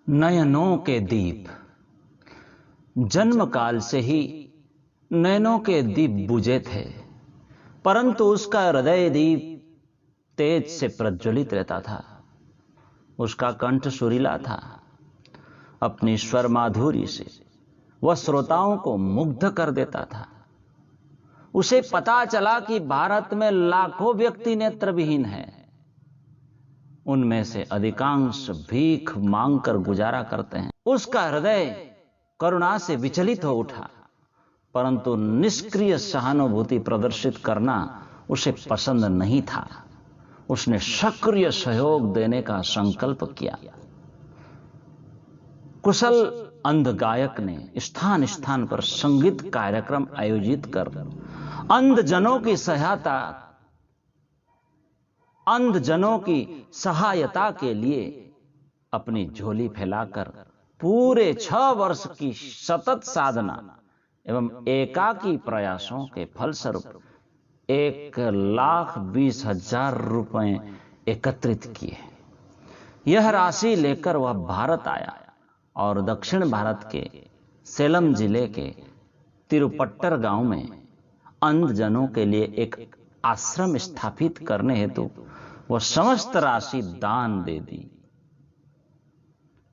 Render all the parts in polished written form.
नयनों के दीप। जन्म काल से ही नयनों के दीप बुझे थे, परंतु उसका हृदय दीप तेज से प्रज्वलित रहता था। उसका कंठ सुरीला था। अपनी स्वर माधुरी से वह श्रोताओं को मुग्ध कर देता था। उसे पता चला कि भारत में लाखों व्यक्ति नेत्रविहीन हैं। उनमें से अधिकांश भीख मांगकर गुजारा करते हैं। उसका हृदय करुणा से विचलित हो उठा, परंतु निष्क्रिय सहानुभूति प्रदर्शित करना उसे पसंद नहीं था। उसने सक्रिय सहयोग देने का संकल्प किया। कुशल अंध गायक ने स्थान स्थान पर संगीत कार्यक्रम आयोजित कर अंधजनों की सहायता के लिए अपनी झोली फैलाकर पूरे 6 वर्ष की सतत साधना एवं एकाकी प्रयासों के फलस्वरूप 1,20,000 रुपए एकत्रित किए। यह राशि लेकर वह भारत आया और दक्षिण भारत के सेलम जिले के तिरुपट्टर गांव में अंधजनों के लिए एक आश्रम स्थापित करने हेतु वह समस्त राशि दान दे दी।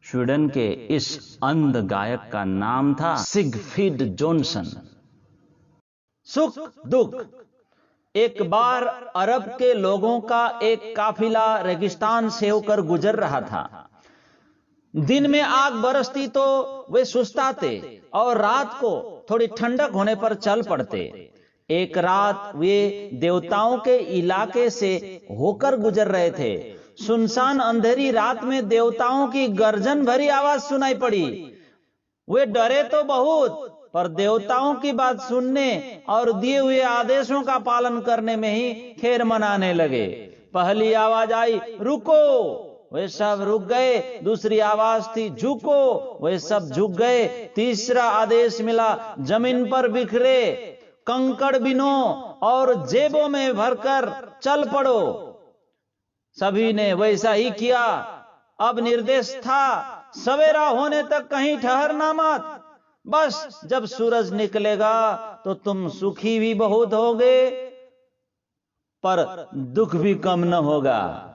स्वीडन के इस अंध गायक का नाम था सिगफ्रीड जॉनसन। सुख दुख। एक बार अरब के लोगों का एक काफिला रेगिस्तान से होकर गुजर रहा था। दिन में आग बरसती तो वे सुस्ताते और रात को थोड़ी ठंडक होने पर चल पड़ते। एक रात वे देवताओं के इलाके से होकर गुजर रहे थे। सुनसान अंधेरी रात में देवताओं की गर्जन भरी आवाज सुनाई पड़ी। वे डरे तो बहुत, पर देवताओं की बात सुनने और दिए हुए आदेशों का पालन करने में ही खैर मनाने लगे। पहली आवाज आई, रुको। वे सब रुक गए। दूसरी आवाज थी, झुको। वे सब झुक गए। तीसरा आदेश मिला, जमीन पर बिखरे कंकड़ बिनो और जेबों में भरकर चल पड़ो। सभी ने वैसा ही किया। अब निर्देश था, सवेरा होने तक कहीं ठहरना मत। बस जब सूरज निकलेगा तो तुम सुखी भी बहुत होगे, पर दुख भी कम न होगा।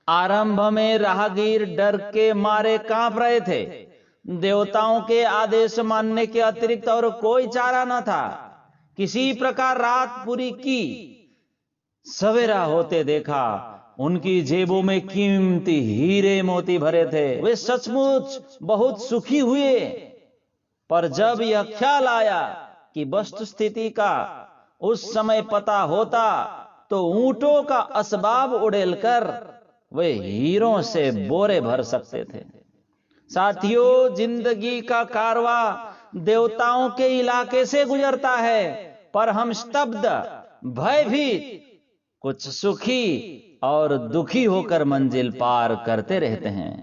आरंभ में राहगीर डर के मारे कांप रहे थे। देवताओं के आदेश मानने के अतिरिक्त और कोई चारा न था। किसी प्रकार रात पूरी की। सवेरा होते देखा उनकी जेबों में कीमती हीरे मोती भरे थे। वे सचमुच बहुत सुखी हुए। पर जब यह ख्याल आया कि वस्तु स्थिति का उस समय पता होता तो ऊंटों का असबाब उड़ेलकर वे हीरों से बोरे भर सकते थे। साथियों, जिंदगी का कारवा देवताओं के इलाके से गुजरता है, पर हम स्तब्ध, भयभीत, कुछ सुखी और दुखी होकर मंजिल पार करते रहते हैं।